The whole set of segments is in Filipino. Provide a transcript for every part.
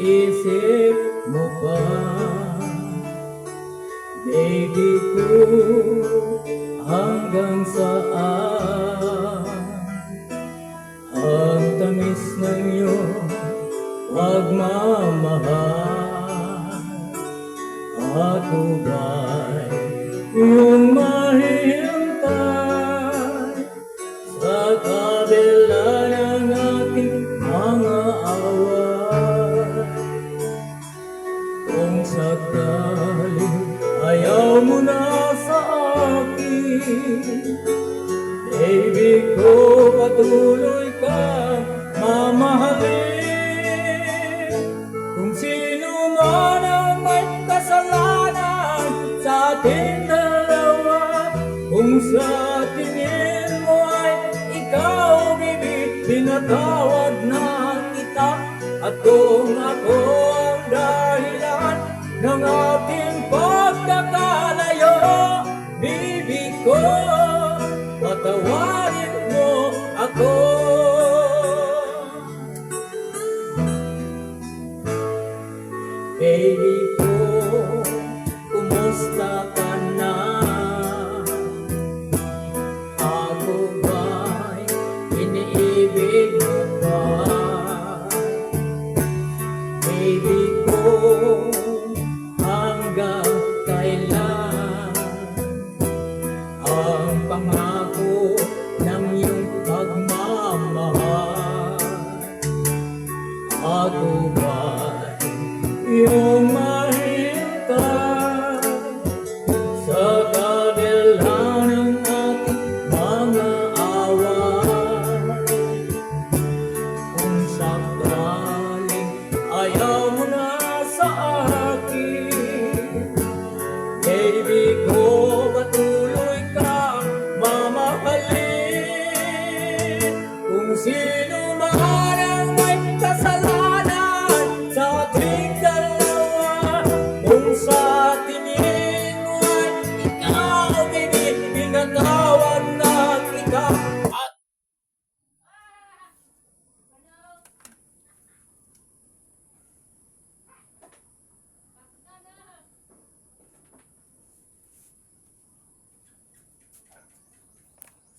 iniisip mo pa, baby ko, hanggang saan ang tamis ng iyong pagmamahal? Ako ba'y iyong mahihintay sa kabila ng ating mga away? Kung sakaling ayaw mo na sa akin, baby ko, patuloy kang mamahalin. Kung sino man ang may kasalanan sa ating dalawa, kung sa tingin mo ay ikaw, baby, pinatawad na kita. At kung ako ang dahilan ng ating pagkakalayo, baby ko, patawarin mo ako. Baby ko, kumusta ka na? Ako ba'y iniibig mo pa? Baby ko, hanggang kailan ang pangako ng iyong pagmamahal? Ako ba'y iyong mahintay sa kabila ng ating mga away? Kung sakaling ayaw mo na sa akin, baby ko, patuloy kang mamahalin. Kung sino man ang may kasalanan sa ating dalawa, kung sa tingin mo ay ikaw, baby, pinatawad na kita.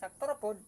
Sakto ra pod.